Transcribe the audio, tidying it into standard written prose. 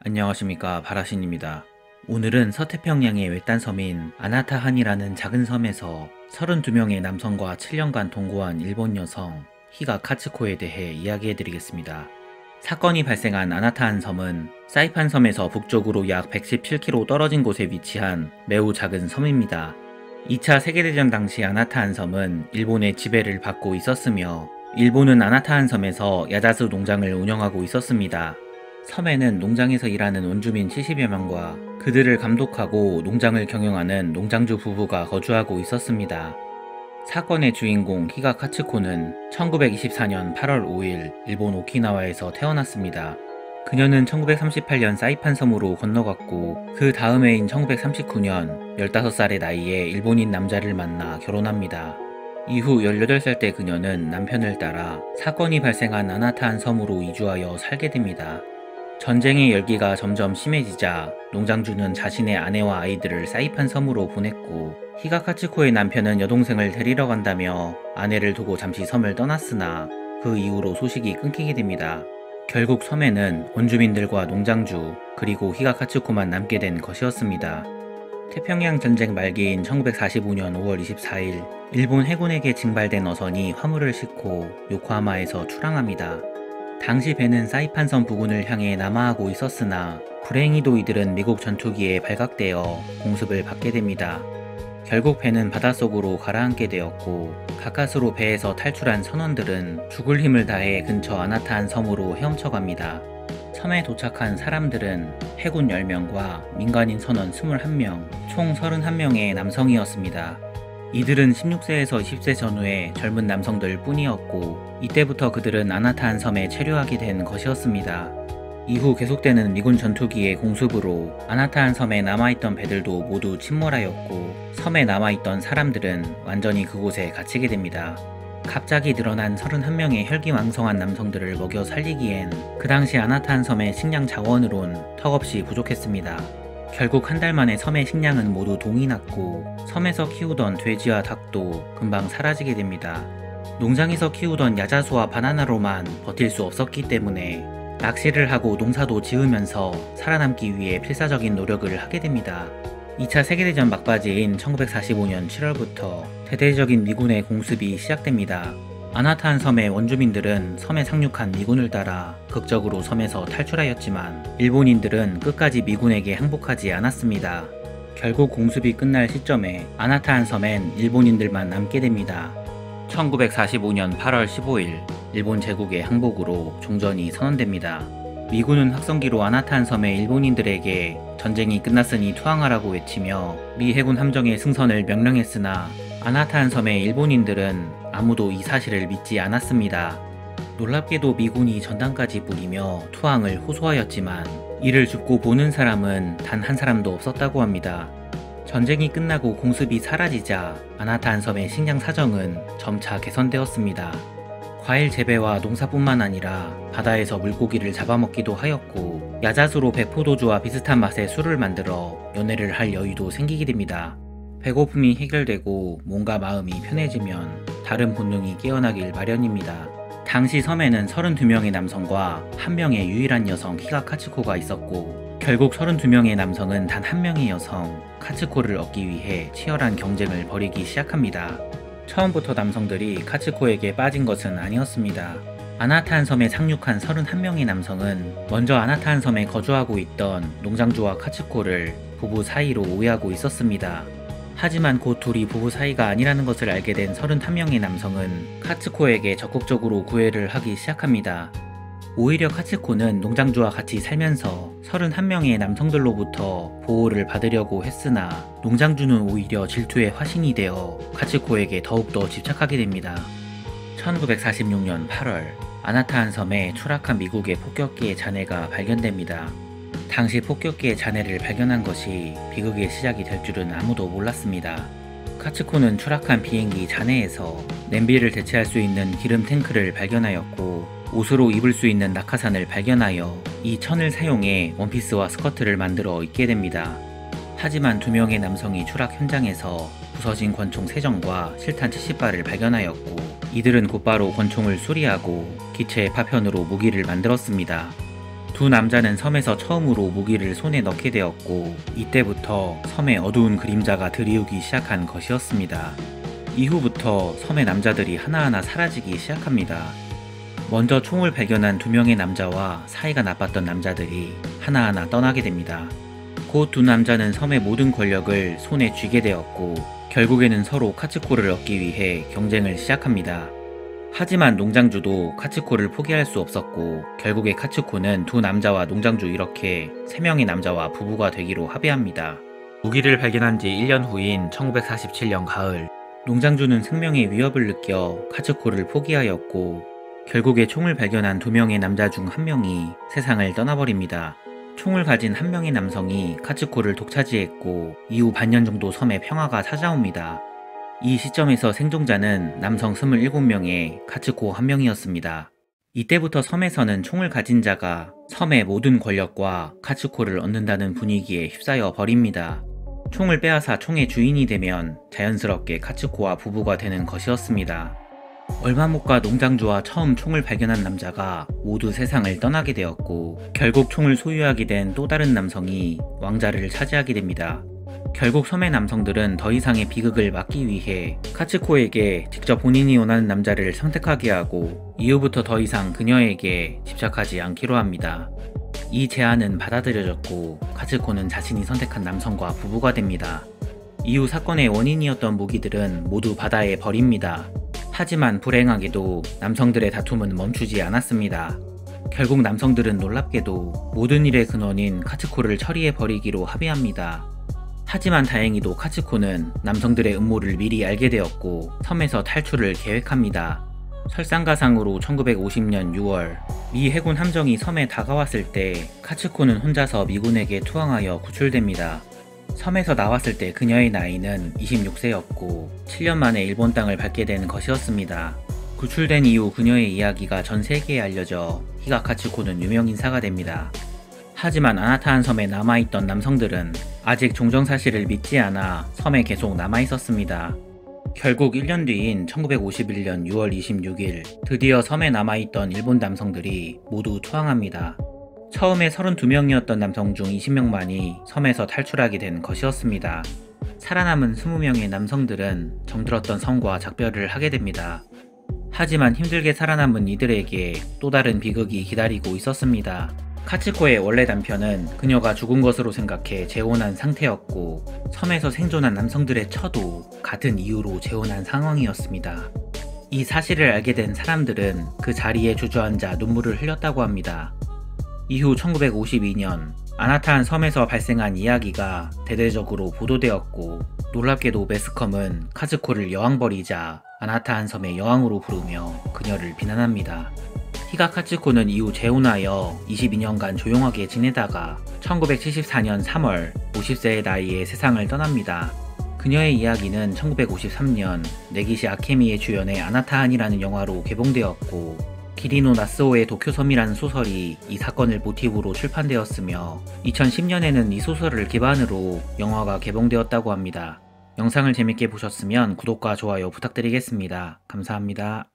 안녕하십니까, 바라신입니다. 오늘은 서태평양의 외딴섬인 아나타한이라는 작은 섬에서 32명의 남성과 7년간 동거한 일본 여성 히가 카츠코에 대해 이야기해드리겠습니다. 사건이 발생한 아나타한 섬은 사이판 섬에서 북쪽으로 약 117km 떨어진 곳에 위치한 매우 작은 섬입니다. 2차 세계대전 당시 아나타한 섬은 일본의 지배를 받고 있었으며 일본은 아나타한 섬에서 야자수 농장을 운영하고 있었습니다. 섬에는 농장에서 일하는 원주민 70여 명과 그들을 감독하고 농장을 경영하는 농장주 부부가 거주하고 있었습니다. 사건의 주인공 히가 카츠코는 1924년 8월 5일 일본 오키나와에서 태어났습니다. 그녀는 1938년 사이판 섬으로 건너갔고 그 다음 해인 1939년 15살의 나이에 일본인 남자를 만나 결혼합니다. 이후 18살 때 그녀는 남편을 따라 사건이 발생한 아나타한 섬으로 이주하여 살게 됩니다. 전쟁의 열기가 점점 심해지자 농장주는 자신의 아내와 아이들을 사이판 섬으로 보냈고 히가 카츠코의 남편은 여동생을 데리러 간다며 아내를 두고 잠시 섬을 떠났으나 그 이후로 소식이 끊기게 됩니다. 결국 섬에는 원주민들과 농장주 그리고 히가 카츠코만 남게 된 것이었습니다. 태평양 전쟁 말기인 1945년 5월 24일 일본 해군에게 징발된 어선이 화물을 싣고 요코하마에서 출항합니다. 당시 배는 사이판섬 부근을 향해 남하하고 있었으나 불행히도 이들은 미국 전투기에 발각되어 공습을 받게 됩니다. 결국 배는 바닷속으로 가라앉게 되었고 가까스로 배에서 탈출한 선원들은 죽을 힘을 다해 근처 아나타한 섬으로 헤엄쳐갑니다. 섬에 도착한 사람들은 해군 10명과 민간인 선원 21명, 총 31명의 남성이었습니다. 이들은 16세에서 20세 전후의 젊은 남성들 뿐이었고 이때부터 그들은 아나타한 섬에 체류하게 된 것이었습니다. 이후 계속되는 미군 전투기의 공습으로 아나타한 섬에 남아있던 배들도 모두 침몰하였고 섬에 남아있던 사람들은 완전히 그곳에 갇히게 됩니다. 갑자기 늘어난 31명의 혈기왕성한 남성들을 먹여 살리기엔 그 당시 아나타한 섬의 식량 자원으론 턱없이 부족했습니다. 결국 한 달 만에 섬의 식량은 모두 동이 났고 섬에서 키우던 돼지와 닭도 금방 사라지게 됩니다. 농장에서 키우던 야자수와 바나나로만 버틸 수 없었기 때문에 낚시를 하고 농사도 지으면서 살아남기 위해 필사적인 노력을 하게 됩니다. 2차 세계대전 막바지인 1945년 7월부터 대대적인 미군의 공습이 시작됩니다. 아나타한 섬의 원주민들은 섬에 상륙한 미군을 따라 극적으로 섬에서 탈출하였지만 일본인들은 끝까지 미군에게 항복하지 않았습니다. 결국 공습이 끝날 시점에 아나타한 섬엔 일본인들만 남게 됩니다. 1945년 8월 15일 일본 제국의 항복으로 종전이 선언됩니다. 미군은 확성기로 아나타한 섬의 일본인들에게 전쟁이 끝났으니 투항하라고 외치며 미 해군 함정의 승선을 명령했으나 아나타한 섬의 일본인들은 아무도 이 사실을 믿지 않았습니다. 놀랍게도 미군이 전단까지 뿌리며 투항을 호소하였지만 이를 죽고 보는 사람은 단 한 사람도 없었다고 합니다. 전쟁이 끝나고 공습이 사라지자 아나타한 섬의 식량 사정은 점차 개선되었습니다. 과일 재배와 농사뿐만 아니라 바다에서 물고기를 잡아먹기도 하였고 야자수로 백포도주와 비슷한 맛의 술을 만들어 연애를 할 여유도 생기게 됩니다. 배고픔이 해결되고 몸과 마음이 편해지면 다른 본능이 깨어나길 마련입니다. 당시 섬에는 32명의 남성과 1명의 유일한 여성 히가 카츠코가 있었고 결국 32명의 남성은 단 1명의 여성 카츠코를 얻기 위해 치열한 경쟁을 벌이기 시작합니다. 처음부터 남성들이 카츠코에게 빠진 것은 아니었습니다. 아나타한 섬에 상륙한 31명의 남성은 먼저 아나타한 섬에 거주하고 있던 농장주와 카츠코를 부부 사이로 오해하고 있었습니다. 하지만 곧 둘이 부부 사이가 아니라는 것을 알게 된 31명의 남성은 카츠코에게 적극적으로 구애를 하기 시작합니다. 오히려 카츠코는 농장주와 같이 살면서 31명의 남성들로부터 보호를 받으려고 했으나 농장주는 오히려 질투의 화신이 되어 카츠코에게 더욱더 집착하게 됩니다. 1946년 8월 아나타한 섬에 추락한 미국의 폭격기의 잔해가 발견됩니다. 당시 폭격기의 잔해를 발견한 것이 비극의 시작이 될 줄은 아무도 몰랐습니다. 카츠코는 추락한 비행기 잔해에서 냄비를 대체할 수 있는 기름 탱크를 발견하였고 옷으로 입을 수 있는 낙하산을 발견하여 이 천을 사용해 원피스와 스커트를 만들어 입게 됩니다. 하지만 2명의 남성이 추락 현장에서 부서진 권총 3정과 실탄 70발을 발견하였고 이들은 곧바로 권총을 수리하고 기체의 파편으로 무기를 만들었습니다. 두 남자는 섬에서 처음으로 무기를 손에 넣게 되었고 이때부터 섬에 어두운 그림자가 들이우기 시작한 것이었습니다. 이후부터 섬의 남자들이 하나하나 사라지기 시작합니다. 먼저 총을 발견한 두 명의 남자와 사이가 나빴던 남자들이 하나하나 떠나게 됩니다. 곧 두 남자는 섬의 모든 권력을 손에 쥐게 되었고 결국에는 서로 카츠코를 얻기 위해 경쟁을 시작합니다. 하지만 농장주도 카츠코를 포기할 수 없었고 결국에 카츠코는 두 남자와 농장주 이렇게 3명의 남자와 부부가 되기로 합의합니다. 무기를 발견한 지 1년 후인 1947년 가을, 농장주는 생명의 위협을 느껴 카츠코를 포기하였고 결국에 총을 발견한 2명의 남자 중 1명이 세상을 떠나버립니다. 총을 가진 1명의 남성이 카츠코를 독차지했고 이후 반년 정도 섬에 평화가 찾아옵니다. 이 시점에서 생존자는 남성 27명에 카츠코 1명이었습니다. 이때부터 섬에서는 총을 가진 자가 섬의 모든 권력과 카츠코를 얻는다는 분위기에 휩싸여 버립니다. 총을 빼앗아 총의 주인이 되면 자연스럽게 카츠코와 부부가 되는 것이었습니다. 얼마 못 가 농장주와 처음 총을 발견한 남자가 모두 세상을 떠나게 되었고 결국 총을 소유하게 된 또 다른 남성이 왕자를 차지하게 됩니다. 결국 섬의 남성들은 더 이상의 비극을 막기 위해 카츠코에게 직접 본인이 원하는 남자를 선택하게 하고 이후부터 더 이상 그녀에게 집착하지 않기로 합니다. 이 제안은 받아들여졌고 카츠코는 자신이 선택한 남성과 부부가 됩니다. 이후 사건의 원인이었던 무기들은 모두 바다에 버립니다. 하지만 불행하게도 남성들의 다툼은 멈추지 않았습니다. 결국 남성들은 놀랍게도 모든 일의 근원인 카츠코를 처리해버리기로 합의합니다. 하지만 다행히도 카츠코는 남성들의 음모를 미리 알게 되었고 섬에서 탈출을 계획합니다. 설상가상으로 1950년 6월 미 해군 함정이 섬에 다가왔을 때 카츠코는 혼자서 미군에게 투항하여 구출됩니다. 섬에서 나왔을 때 그녀의 나이는 26세였고 7년 만에 일본 땅을 밟게 된 것이었습니다. 구출된 이후 그녀의 이야기가 전 세계에 알려져 히가 카츠코는 유명인사가 됩니다. 하지만 아나타한 섬에 남아있던 남성들은 아직 종정사실을 믿지 않아 섬에 계속 남아있었습니다. 결국 1년 뒤인 1951년 6월 26일 드디어 섬에 남아있던 일본 남성들이 모두 투항합니다. 처음에 32명이었던 남성 중 20명만이 섬에서 탈출하게 된 것이었습니다. 살아남은 20명의 남성들은 정들었던 섬과 작별을 하게 됩니다. 하지만 힘들게 살아남은 이들에게 또 다른 비극이 기다리고 있었습니다. 카츠코의 원래 남편은 그녀가 죽은 것으로 생각해 재혼한 상태였고 섬에서 생존한 남성들의 처도 같은 이유로 재혼한 상황이었습니다. 이 사실을 알게 된 사람들은 그 자리에 주저앉아 눈물을 흘렸다고 합니다. 이후 1952년 아나타한 섬에서 발생한 이야기가 대대적으로 보도되었고 놀랍게도 매스컴은 카츠코를 여왕벌이자 아나타한 섬의 여왕으로 부르며 그녀를 비난합니다. 히가 카츠코는 이후 재혼하여 22년간 조용하게 지내다가 1974년 3월 50세의 나이에 세상을 떠납니다. 그녀의 이야기는 1953년 네기시 아케미의 주연의 아나타한이라는 영화로 개봉되었고 기리노 나스오의 도쿄섬이라는 소설이 이 사건을 모티브로 출판되었으며 2010년에는 이 소설을 기반으로 영화가 개봉되었다고 합니다. 영상을 재밌게 보셨으면 구독과 좋아요 부탁드리겠습니다. 감사합니다.